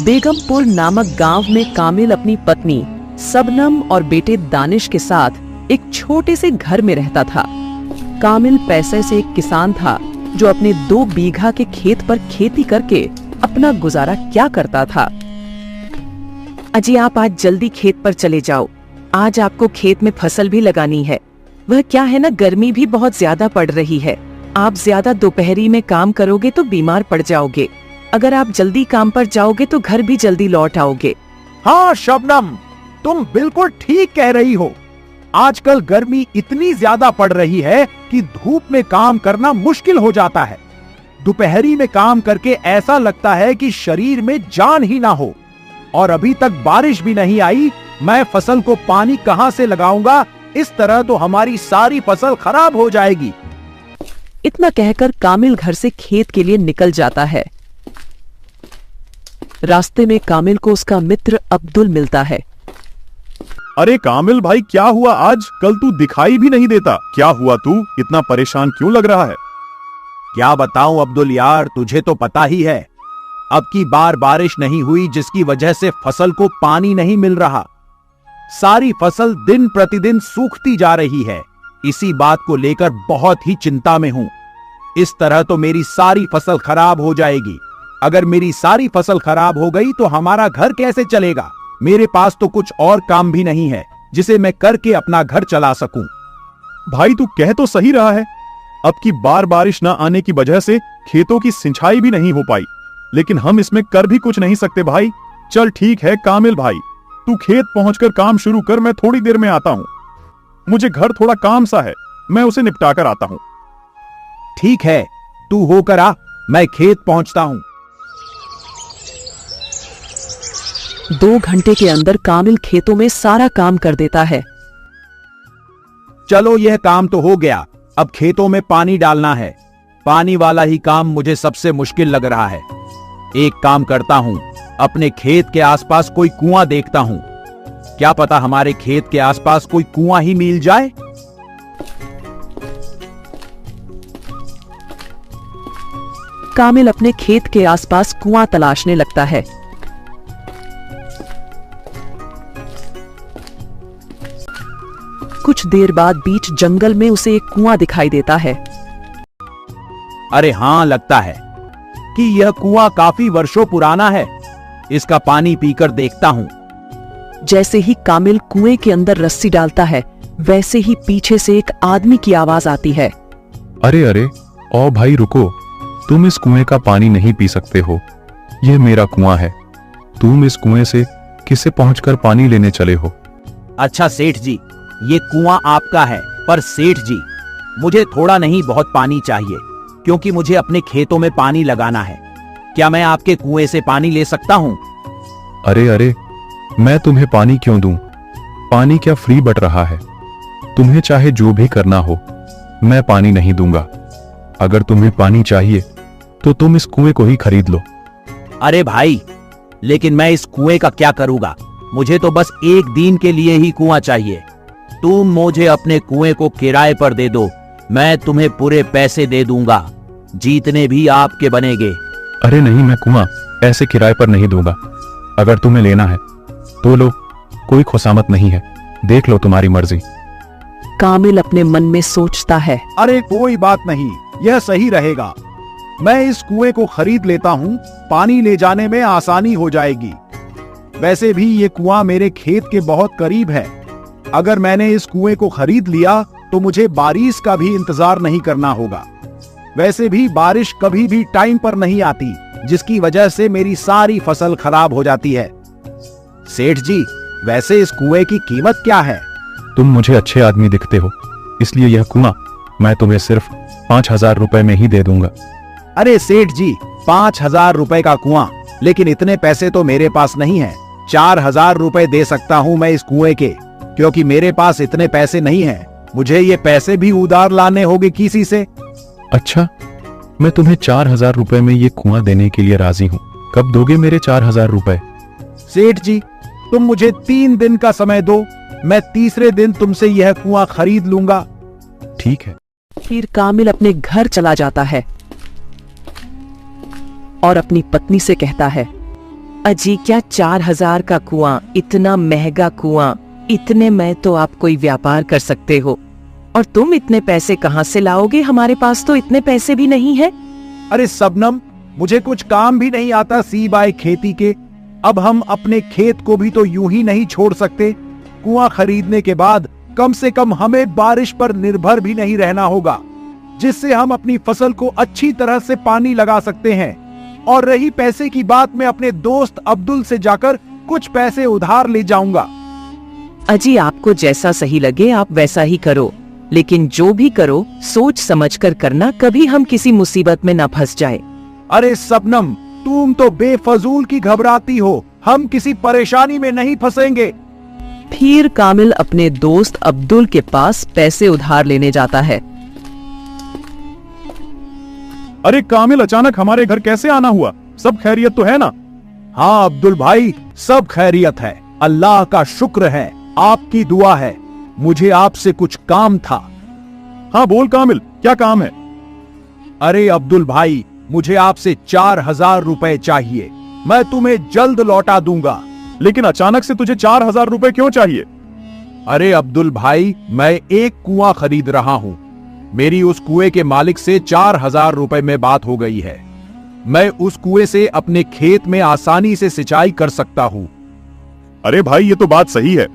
बेगमपुर नामक गांव में कामिल अपनी पत्नी सबनम और बेटे दानिश के साथ एक छोटे से घर में रहता था। कामिल पैसे से एक किसान था जो अपने 2 बीघा के खेत पर खेती करके अपना गुजारा क्या करता था। अजी आप आज जल्दी खेत पर चले जाओ, आज आपको खेत में फसल भी लगानी है। वह क्या है ना, गर्मी भी बहुत ज्यादा पड़ रही है। आप ज्यादा दोपहरी में काम करोगे तो बीमार पड़ जाओगे। अगर आप जल्दी काम पर जाओगे तो घर भी जल्दी लौट आओगे। हाँ शबनम, तुम बिल्कुल ठीक कह रही हो। आजकल गर्मी इतनी ज्यादा पड़ रही है कि धूप में काम करना मुश्किल हो जाता है। दोपहरी में काम करके ऐसा लगता है कि शरीर में जान ही ना हो। और अभी तक बारिश भी नहीं आई, मैं फसल को पानी कहां से लगाऊंगा? इस तरह तो हमारी सारी फसल खराब हो जाएगी। इतना कहकर कामिल घर से खेत के लिए निकल जाता है। रास्ते में कामिल को उसका मित्र अब्दुल मिलता है। अरे कामिल भाई, क्या हुआ आज? कल तू दिखाई भी नहीं देता। क्या हुआ, तू इतना परेशान क्यों लग रहा है? क्या बताऊं अब्दुल यार, तुझे तो पता ही है, अब की बार बारिश नहीं हुई जिसकी वजह से फसल को पानी नहीं मिल रहा। सारी फसल दिन प्रतिदिन सूखती जा रही है। इसी बात को लेकर बहुत ही चिंता में हूं। इस तरह तो मेरी सारी फसल खराब हो जाएगी। अगर मेरी सारी फसल खराब हो गई तो हमारा घर कैसे चलेगा? मेरे पास तो कुछ और काम भी नहीं है जिसे मैं करके अपना घर चला सकूं। भाई तू कह तो सही रहा है, अब की बार बारिश ना आने की वजह से खेतों की सिंचाई भी नहीं हो पाई, लेकिन हम इसमें कर भी कुछ नहीं सकते भाई। चल ठीक है कामिल भाई, तू खेत पहुंचकर काम शुरू कर, मैं थोड़ी देर में आता हूं। मुझे घर थोड़ा काम सा है, मैं उसे निपटा कर आता हूं। ठीक है, तू होकर आ, मैं खेत पहुंचता हूं। 2 घंटे के अंदर कामिल खेतों में सारा काम कर देता है। चलो यह काम तो हो गया, अब खेतों में पानी डालना है। पानी वाला ही काम मुझे सबसे मुश्किल लग रहा है। एक काम करता हूं, अपने खेत के आसपास कोई कुआं देखता हूं। क्या पता हमारे खेत के आसपास कोई कुआं ही मिल जाए। कामिल अपने खेत के आसपास कुआं तलाशने लगता है। कुछ देर बाद बीच जंगल में उसे एक कुआं दिखाई देता है। अरे हाँ, लगता है कि यह कुआं काफी वर्षों पुराना है। इसका पानी पीकर देखता हूं। जैसे ही कामिल कुएं के अंदर रस्सी डालता है, वैसे ही पीछे से एक आदमी की आवाज आती है। अरे अरे, ओ भाई रुको, तुम इस कुएं का पानी नहीं पी सकते हो। यह मेरा कुआं है। तुम इस कुएं से किससे पहुंचकर पानी लेने चले हो? अच्छा सेठ जी, ये कुआं आपका है, पर सेठ जी मुझे थोड़ा नहीं बहुत पानी चाहिए, क्योंकि मुझे अपने खेतों में पानी लगाना है। क्या मैं आपके कुएं से पानी ले सकता हूं? अरे अरे, मैं तुम्हें पानी क्यों दूं? पानी क्या फ्री बट रहा है? तुम्हें चाहे जो भी करना हो, मैं पानी नहीं दूंगा। अगर तुम्हें पानी चाहिए तो तुम इस कुएं को ही खरीद लो। अरे भाई, लेकिन मैं इस कुएं का क्या करूंगा? मुझे तो बस 1 दिन के लिए ही कुआं चाहिए। तुम मुझे अपने कुएं को किराए पर दे दो, मैं तुम्हें पूरे पैसे दे दूंगा, जीतने भी आपके बनेंगे। अरे नहीं, मैं कुआं ऐसे किराए पर नहीं दूंगा। अगर तुम्हें लेना है तो लो, कोई खुशामत नहीं है, देख लो तुम्हारी मर्जी। कामिल अपने मन में सोचता है, अरे कोई बात नहीं, यह सही रहेगा। मैं इस कुएं को खरीद लेता हूं, पानी ले जाने में आसानी हो जाएगी। वैसे भी ये कुआं मेरे खेत के बहुत करीब है। अगर मैंने इस कुएं को खरीद लिया तो मुझे बारिश का भी इंतजार नहीं करना होगा। वैसे भी बारिश कभी भी टाइम पर नहीं आती, जिसकी वजह से मेरी सारी फसल खराब हो जाती है। सेठ जी, वैसे इस कुएं की कीमत क्या है? तुम मुझे अच्छे आदमी दिखते हो, इसलिए यह कुआं मैं तुम्हें सिर्फ 5,000 रुपए में ही दे दूंगा। अरे सेठ जी, 5,000 रुपए का कुआं? लेकिन इतने पैसे तो मेरे पास नहीं है। 4,000 रुपए दे सकता हूं मैं इस कुएं के, क्योंकि मेरे पास इतने पैसे नहीं हैं। मुझे ये पैसे भी उधार लाने होंगे किसी से। अच्छा, मैं तुम्हें 4,000 रुपए में ये कुआं देने के लिए राजी हूँ। कब दोगे मेरे 4,000 रुपए? सेठ जी, तुम मुझे 3 दिन का समय दो, मैं तीसरे दिन तुमसे यह कुआं खरीद लूंगा। ठीक है। फिर कामिल अपने घर चला जाता है और अपनी पत्नी से कहता है, अजी क्या 4000 का कुआं, इतना महंगा कुआं, इतने में तो आप कोई व्यापार कर सकते हो। और तुम इतने पैसे कहाँ से लाओगे? हमारे पास तो इतने पैसे भी नहीं है। अरे सबनम, मुझे कुछ काम भी नहीं आता सी बाय खेती के। अब हम अपने खेत को भी तो यूं ही नहीं छोड़ सकते। कुआं खरीदने के बाद कम से कम हमें बारिश पर निर्भर भी नहीं रहना होगा, जिससे हम अपनी फसल को अच्छी तरह से पानी लगा सकते हैं। और रही पैसे की बात, मैं अपने दोस्त अब्दुल से जाकर कुछ पैसे उधार ले जाऊंगा। अजी आपको जैसा सही लगे आप वैसा ही करो, लेकिन जो भी करो सोच समझकर करना, कभी हम किसी मुसीबत में ना फंस जाए। अरे सबनम, तुम तो बेफजूल की घबराती हो, हम किसी परेशानी में नहीं फंसेंगे। फिर कामिल अपने दोस्त अब्दुल के पास पैसे उधार लेने जाता है। अरे कामिल, अचानक हमारे घर कैसे आना हुआ? सब खैरियत तो है ना? हाँ अब्दुल भाई, सब खैरियत है, अल्लाह का शुक्र है, आपकी दुआ है। मुझे आपसे कुछ काम था। हाँ बोल कामिल, क्या काम है? अरे अब्दुल भाई, मुझे आपसे 4000 रुपए चाहिए। मैं तुम्हें जल्द लौटा दूंगा। लेकिन अचानक से तुझे 4000 रुपए क्यों चाहिए? अरे अब्दुल भाई, मैं एक कुआं खरीद रहा हूं। मेरी उस कुएं के मालिक से 4000 रुपए में बात हो गई है। मैं उस कुएं से अपने खेत में आसानी से सिंचाई कर सकता हूं। अरे भाई, ये तो बात सही है,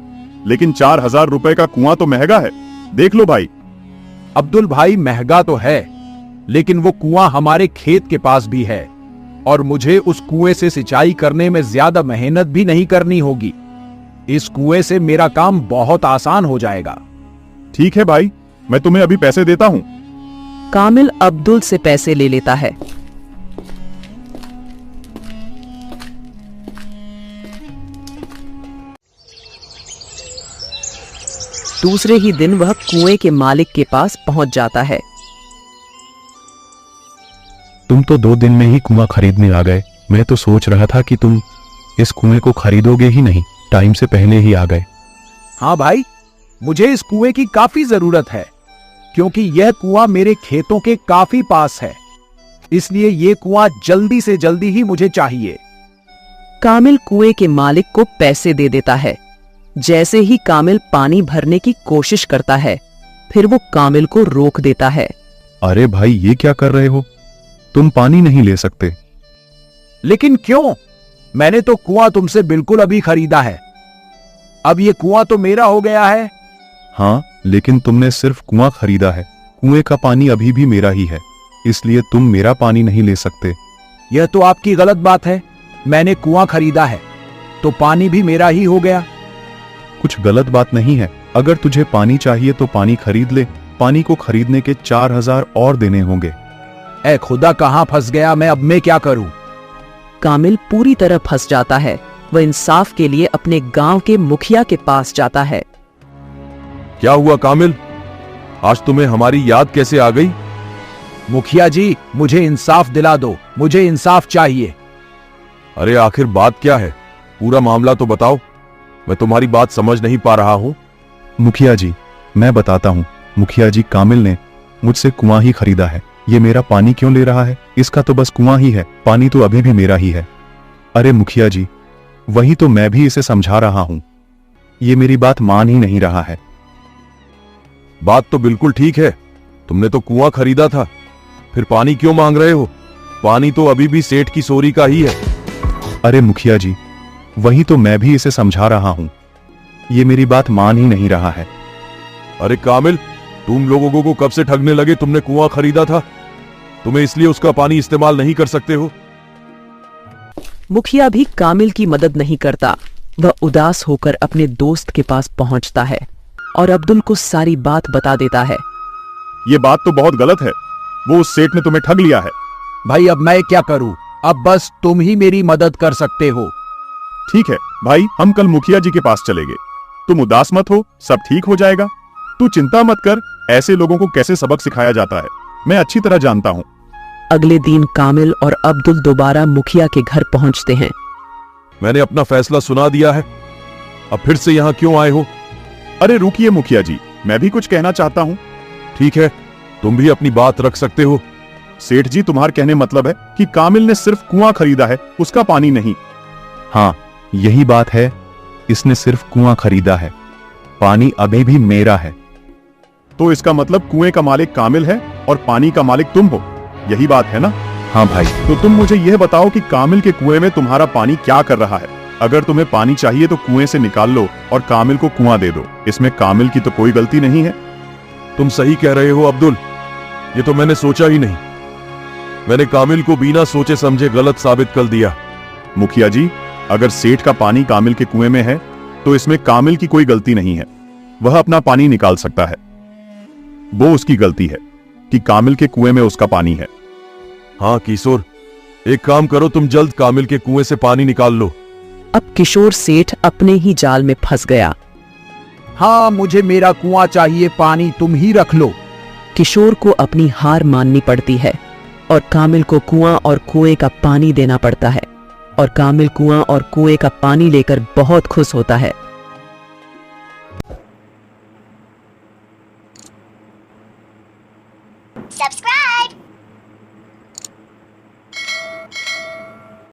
लेकिन 4000 रुपए का कुआं तो महंगा है। देख लो भाई। अब्दुल भाई, महंगा तो है, लेकिन वो कुआं हमारे खेत के पास भी है और मुझे उस कुएं से सिंचाई करने में ज्यादा मेहनत भी नहीं करनी होगी। इस कुएं से मेरा काम बहुत आसान हो जाएगा। ठीक है भाई, मैं तुम्हें अभी पैसे देता हूं। कामिल अब्दुल से पैसे ले लेता है। दूसरे ही दिन वह कुएं के मालिक के पास पहुंच जाता है। तुम तो 2 दिन में ही कुआं खरीदने आ गए। मैं तो सोच रहा था कि तुम इस कुएं को खरीदोगे ही नहीं, टाइम से पहले ही आ गए। हाँ भाई, मुझे इस कुएं की काफी जरूरत है, क्योंकि यह कुआं मेरे खेतों के काफी पास है। इसलिए यह कुआं जल्दी से जल्दी ही मुझे चाहिए। कामिल कुएं के मालिक को पैसे दे देता है। जैसे ही कामिल पानी भरने की कोशिश करता है, फिर वो कामिल को रोक देता है। अरे भाई, ये क्या कर रहे हो? तुम पानी नहीं ले सकते। लेकिन क्यों? मैंने तो कुआं तुमसे बिल्कुल अभी खरीदा है। अब ये कुआं तो मेरा हो गया है। हाँ, लेकिन तुमने सिर्फ कुआं खरीदा है, कुएं का पानी अभी भी मेरा ही है, इसलिए तुम मेरा पानी नहीं ले सकते। यह तो आपकी गलत बात है। मैंने कुआं खरीदा है तो पानी भी मेरा ही हो गया। कुछ गलत बात नहीं है। अगर तुझे पानी चाहिए तो पानी खरीद ले। पानी को खरीदने के 4000 और देने होंगे। ऐ खुदा, कहां फंस गया मैं? अब मैं क्या करूं? कामिल पूरी तरह फंस जाता है। वह इंसाफ के लिए अपने गांव के मुखिया के पास जाता है। क्या हुआ कामिल, आज तुम्हें हमारी याद कैसे आ गई? मुखिया जी, मुझे इंसाफ दिला दो, मुझे इंसाफ चाहिए। अरे आखिर बात क्या है? पूरा मामला तो बताओ, मैं तुम्हारी बात समझ नहीं पा रहा हूं। मुखिया जी, मैं बताता हूँ। मुखिया जी, कामिल ने मुझसे कुआं ही खरीदा है। ये मेरा पानी क्यों ले रहा है? इसका तो बस कुआं ही है, पानी तो अभी भी मेरा ही है। अरे मुखिया जी, वही तो मैं भी इसे समझा रहा हूं, ये मेरी बात मान ही नहीं रहा है। बात तो बिल्कुल ठीक है, तुमने तो कुआं खरीदा था, फिर पानी क्यों मांग रहे हो? पानी तो अभी भी सेठ की सोरी का ही है। अरे मुखिया जी, वही तो मैं भी इसे समझा रहा हूं, ये मेरी बात मान ही नहीं रहा है। अरे कामिल, तुम लोगों को कब से ठगने लगे? तुमने कुआं खरीदा था, तुम्हें इसलिए उसका पानी इस्तेमाल नहीं कर सकते हो? मुखिया भी कामिल की मदद नहीं करता। वह उदास होकर अपने दोस्त के पास पहुंचता है और अब्दुल को सारी बात बता देता है। ये बात तो बहुत गलत है, वो उस सेठ ने तुम्हें ठग लिया है। भाई, अब मैं क्या करूं? अब बस तुम ही मेरी मदद कर सकते हो। ठीक है भाई, हम कल मुखिया जी के पास चलेंगे। तुम उदास मत हो, सब ठीक हो जाएगा। तू चिंता मत कर, ऐसे लोगों को कैसे सबक सिखाया जाता है मैं अच्छी तरह जानता हूँ। अगले दिन कामिल और अब्दुल दोबारा मुखिया के घर पहुंचते हैं। मैंने अपना फैसला सुना दिया है, अब फिर से यहाँ क्यों आए हो? अरे रुकिए मुखिया जी, मैं भी कुछ कहना चाहता हूँ। ठीक है, तुम भी अपनी बात रख सकते हो। सेठ जी, तुम्हारे कहने मतलब है कि कामिल ने सिर्फ कुआं खरीदा है, उसका पानी नहीं। हाँ, यही बात है, इसने सिर्फ कुआं खरीदा है, पानी अभी भी मेरा है। तो इसका मतलब कुएं का मालिक कामिल है और पानी का मालिक तुम हो, यही बात है ना? हाँ भाई। तो तुम मुझे यह बताओ कि कामिल के कुएं में तुम्हारा पानी क्या कर रहा है? अगर तुम्हें पानी चाहिए तो कुएं से निकाल लो और कामिल को कुआं दे दो। इसमें कामिल की तो कोई गलती नहीं है। तुम सही कह रहे हो अब्दुल, ये तो मैंने सोचा ही नहीं। मैंने कामिल को बिना सोचे समझे गलत साबित कर दिया। मुखिया जी, अगर सेठ का पानी कामिल के कुएं में है तो इसमें कामिल की कोई गलती नहीं है। वह अपना पानी निकाल सकता है। वो उसकी गलती है कि कामिल के कुएं में उसका पानी है। हाँ किशोर, एक काम करो, तुम जल्द कामिल के कुएं से पानी निकाल लो। अब किशोर सेठ अपने ही जाल में फंस गया। हाँ, मुझे मेरा कुआं चाहिए, पानी तुम ही रख लो। किशोर को अपनी हार माननी पड़ती है और कामिल को कुआं और कुएं का पानी देना पड़ता है। और कामिल कुआं और कुएं का पानी लेकर बहुत खुश होता है। Subscribe.